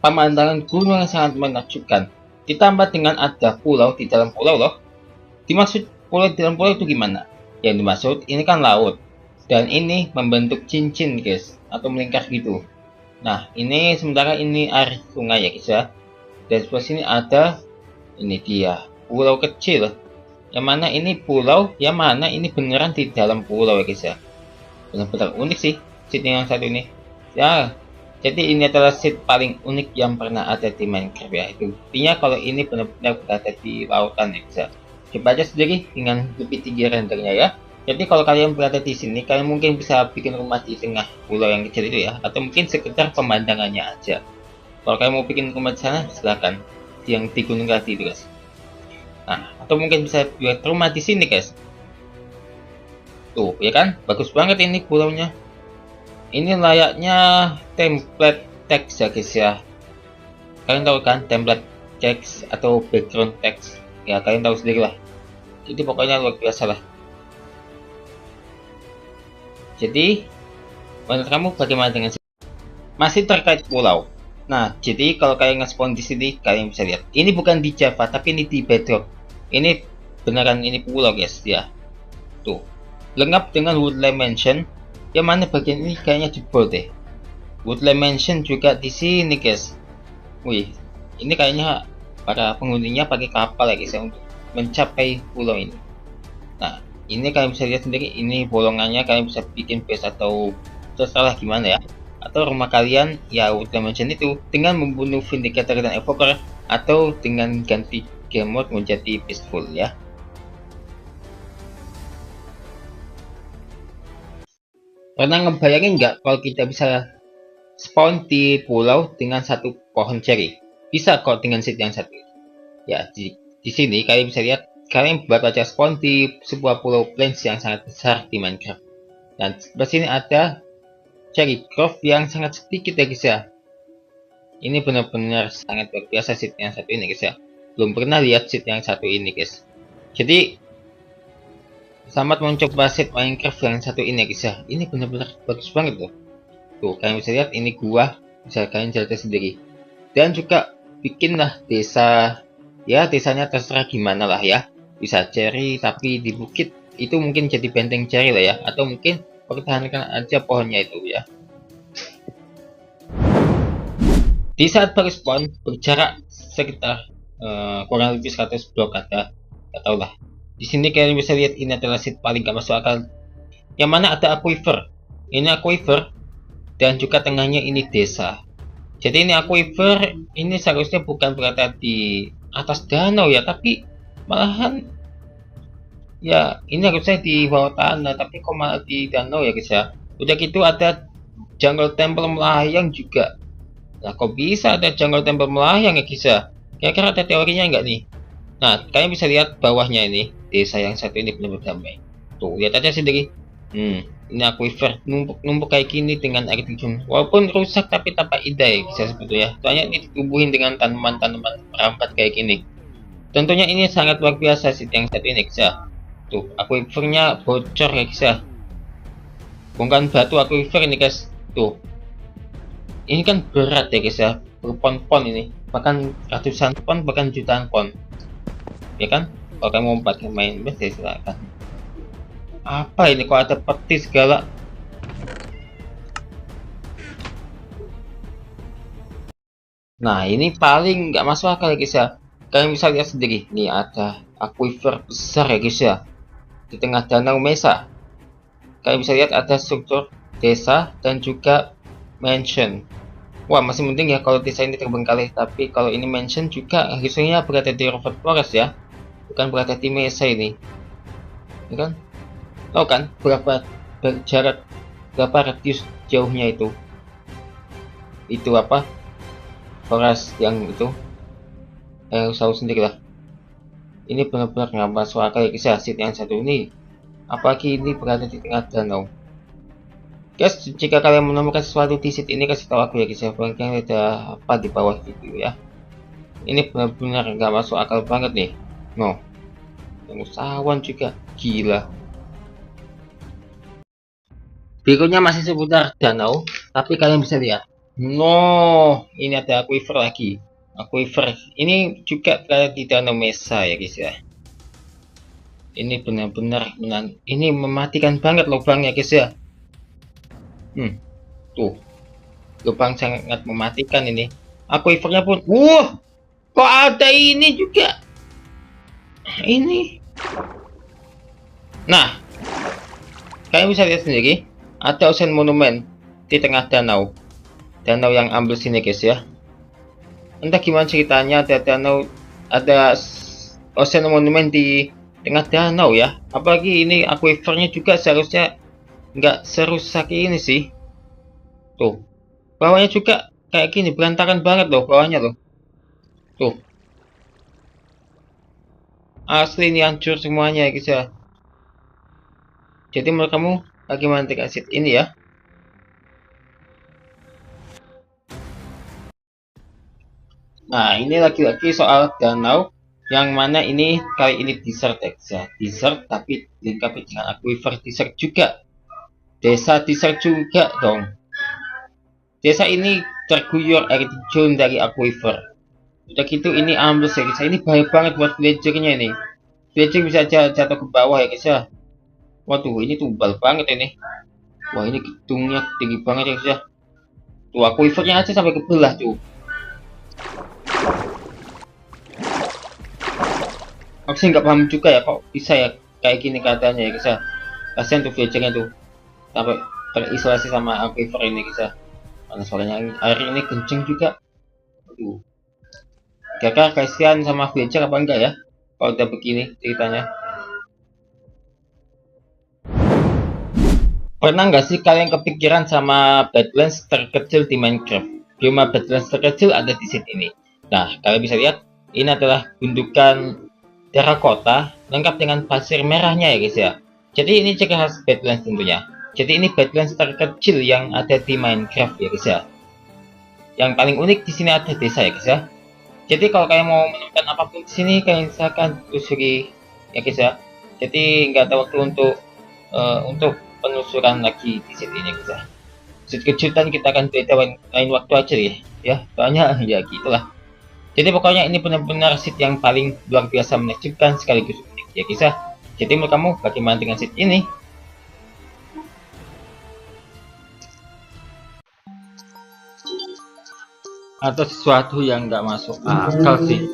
pemandangan gunung yang sangat menakjubkan. Ditambah dengan ada pulau di dalam pulau loh. Dimaksud pulau di dalam pulau itu gimana? Yang dimaksud ini kan laut. Dan ini membentuk cincin guys, atau melingkar gitu. Nah, ini sementara ini air sungai ya guys ya. Dan sebelah sini ada, ini dia, pulau kecil. Yang mana ini pulau, yang mana ini beneran di dalam pulau ya guys ya. Benar-benar unik sih, seed yang satu ini. Ya, jadi ini adalah seed paling unik yang pernah ada di Minecraft ya. Itu artinya kalau ini benar-benar berada di lautan ya guys ya. Coba aja sendiri dengan lebih tinggi rendernya ya. Jadi kalau kalian berada di sini, kalian mungkin bisa bikin rumah di tengah pulau yang kecil itu ya, atau mungkin sekedar pemandangannya aja. Kalau kalian mau bikin rumah di sana, silakan. Yang di gunung tadi itu guys. Nah, atau mungkin bisa buat rumah di sini guys. Tuh, ya kan? Bagus banget ini pulaunya. Ini layaknya template text ya guys ya. Kalian tahu kan template text atau background text? Ya, kalian tahu sendiri lah. Jadi pokoknya luar biasa lah. Jadi, menurut kamu bagaimana dengan sini? Masih terkait pulau. Nah, jadi kalau kalian nge-spawn di sini, kalian bisa lihat. Ini bukan di Java, tapi ini di Bedrock. Ini beneran ini pulau guys ya. Tuh, lengkap dengan Woodland Mansion. Yang mana bagian ini kayaknya jebol deh. Woodland Mansion juga di sini guys. Wih, ini kayaknya para penghuninya pakai kapal ya guys ya untuk mencapai pulau ini. Nah, ini kalian bisa lihat sendiri, ini bolongannya, kalian bisa bikin base atau terserah gimana ya, atau rumah kalian ya Woodland Mansion itu dengan membunuh Vindicator dan Evoker, atau dengan ganti game mode menjadi peaceful ya. Pernah ngebayangin nggak kalau kita bisa spawn di pulau dengan satu pohon cherry? Bisa kok dengan seed yang satu. Ya, di sini kalian bisa lihat, kalian baru aja spawn di sebuah pulau plains yang sangat besar di Minecraft. Dan sebelah sini ada cherry grove yang sangat sedikit ya guys ya. Ini benar-benar sangat luar biasa seed yang satu ini guys ya. Belum pernah lihat seed yang satu ini guys. Jadi selamat mencoba seed Minecraft yang satu ini guys ya. Ini benar-benar bagus banget loh. Tuh, kalian bisa lihat ini gua, bisa kalian jalan sendiri. Dan juga bikinlah desa. Ya, desanya terserah gimana lah ya. Bisa cherry tapi di bukit itu mungkin jadi benteng cherry lah ya, atau mungkin pertahankan aja pohonnya itu ya. Di saat baru spawn berjarak sekitar kurang lebih 100 blok ada, nggak tahu lah. Di sini kalian bisa lihat ini adalah seed paling gak masuk akal. Yang mana ada aquifer. Ini aquifer dan juga tengahnya ini desa. Jadi ini aquifer ini seharusnya bukan berada di atas danau ya, tapi malahan ya ini harusnya di bawah tanah, tapi kok malah di danau ya guys ya. Udah gitu ada jungle temple melayang juga. Nah, kok bisa ada jungle temple melayang ya guys ya? Kira-kira ada teorinya nggak nih? Nah, kalian bisa lihat bawahnya ini, desa yang satu ini benar-benar damai. Tuh, lihat aja sendiri. Ini aquifer numpuk kayak gini dengan air terjun. Walaupun rusak tapi tampak indah ya bisa sebetulnya. Soalnya ini ditumbuhin dengan tanaman-tanaman merambat kayak gini. Tentunya ini sangat luar biasa sih yang satu ini guys ya. Tuh, aquifernya bocor ya guys ya. Bukan batu aquifer ini guys. Tuh. Ini kan berat ya guys ya. Berpon-pon ini. Bahkan ratusan pon, bahkan jutaan pon. Ya kan? Kalau kamu mau pakai main base ya silakan. Apa ini kok ada peti segala? Nah, ini paling nggak masuk akal ya guys ya. Kalian bisa lihat sendiri. Nih ada aquifer besar ya guys ya. Di tengah danau Mesa. Kalian bisa lihat ada struktur desa dan juga mansion. Wah, masih mending ya kalau desa ini terbengkalai. Tapi kalau ini mansion juga harusnya berada di Rover Forest ya. Bukan berada di Mesa ini. Ya kan? Tahu kan berapa jarak, berapa radius jauhnya itu? Itu apa? Forest yang itu? Tahu sendiri lah. Ini benar-benar nggak masuk akal ya guys ya, seed yang satu ini. Apalagi ini berada di tengah danau. Guys, jika kalian menemukan sesuatu di seed ini kasih tahu aku ya guys ya. Barangkali ada apa di bawah video ya. Ini benar-benar nggak masuk akal banget nih. No, yang usahawan juga gila. Berikutnya masih seputar danau, tapi kalian bisa lihat No, ini ada aquifer lagi. Aquifer ini juga berada di Danau Mesa ya guys ya. Ini benar-benar ini mematikan banget lubangnya guys ya. Tuh, lubang sangat mematikan ini. Aquifernya pun, kok ada ini juga. Ini. Nah, kalian bisa lihat sendiri, ada ocean monumen di tengah danau. Danau yang ambles sini guys ya. Entah gimana ceritanya ada ocean monumen di tengah danau ya. Apalagi ini aquifernya juga seharusnya nggak serusak ini sih. Tuh, bawahnya juga kayak gini, berantakan banget loh bawahnya loh. Tuh, asli ini hancur semuanya ya guys ya. Jadi menurut kamu bagaimana dengan seat ini ya? Nah, ini lagi-lagi soal danau yang mana ini kali ini desert ya. Desert tapi dilengkapi dengan aquifer desert juga. Desa desert juga dong. Desa ini terguyur air terjun dari aquifer. Udah gitu ini ambles ya guys. Ini bahaya banget buat villagernya ini. Villager bisa jatuh ke bawah ya guys ya. Waduh, ini tebal banget ini. Wah, ini gedungnya tinggi banget ya guys ya. Tuh aquifernya aja sampai kebelah tuh. Aku sih nggak paham juga ya kok bisa ya kayak gini katanya ya guys ya. Kasian tuh villagernya tuh sampai terisolasi sama aquifer ini guys ya. Mana suaranya air ini kenceng juga. Aduh. Kira-kira kasihan sama villager apa enggak ya kalau udah begini ceritanya. Pernah nggak sih kalian kepikiran sama Badlands terkecil di Minecraft? Bioma Badlands terkecil ada di sini ini. Nah, kalian bisa lihat ini adalah gundukan terakota lengkap dengan pasir merahnya ya guys ya. Jadi ini ciri khas Badlands tentunya. Jadi ini Badlands terkecil yang ada di Minecraft ya guys ya. Yang paling unik di sini ada desa ya guys ya. Jadi kalau kalian mau menemukan apapun di sini kalian silakan telusuri ya guys ya. Jadi nggak ada waktu untuk penelusuran lagi di sini ya guys ya. Kejutan kita akan beda lain waktu aja ya. Soalnya ya gitulah. Jadi pokoknya ini benar-benar seat yang paling luar biasa menakjubkan sekaligus unik ya guys ya. Jadi menurut kamu bagaimana dengan seat ini? Atau sesuatu yang nggak masuk akal sih?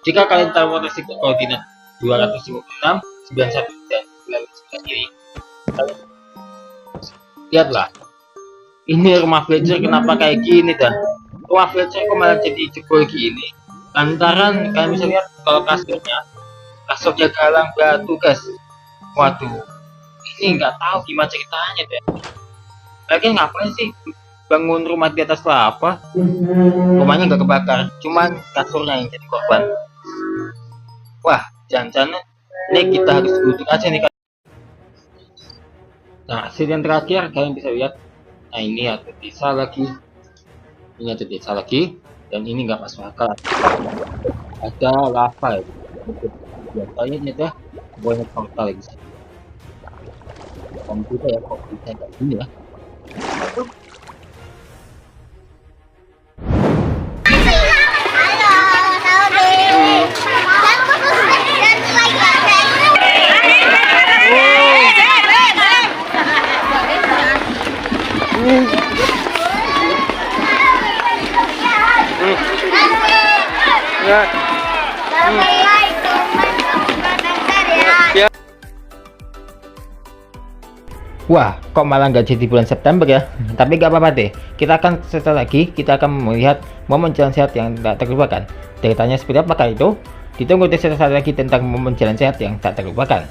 Jika kalian tahu resiko koordinat 256, 91 dan 99 ini, lihatlah. Ini rumah villager kenapa kayak gini dan rumah villager kok malah jadi jebol gini. Lantaran kalian bisa lihat kalau kasurnya galang batu guys. Waduh, ini nggak tahu gimana ceritanya deh. Lagi ngapain sih bangun rumah di atas lava? Rumahnya nggak kebakar, cuman kasurnya yang jadi korban. Wah, jangan-jangan ini kita harus duduk aja nih. Nah, hasil yang terakhir kalian bisa lihat. Nah, ini ada desa lagi. Ini ada desa lagi. Dan ini nggak masuk akal. Ada lava ya. Biasanya ini ada banyak portal lagi. Komputer ya, kok bisa kayak gini ya. Wah, kok malah nggak jadi bulan September ya? Tapi nggak apa-apa deh. Kita akan setelah lagi, kita akan melihat momen jalan sehat yang tak terlupakan. Ceritanya seperti apakah itu? Ditunggu di sesaat lagi tentang momen jalan sehat yang tak terlupakan.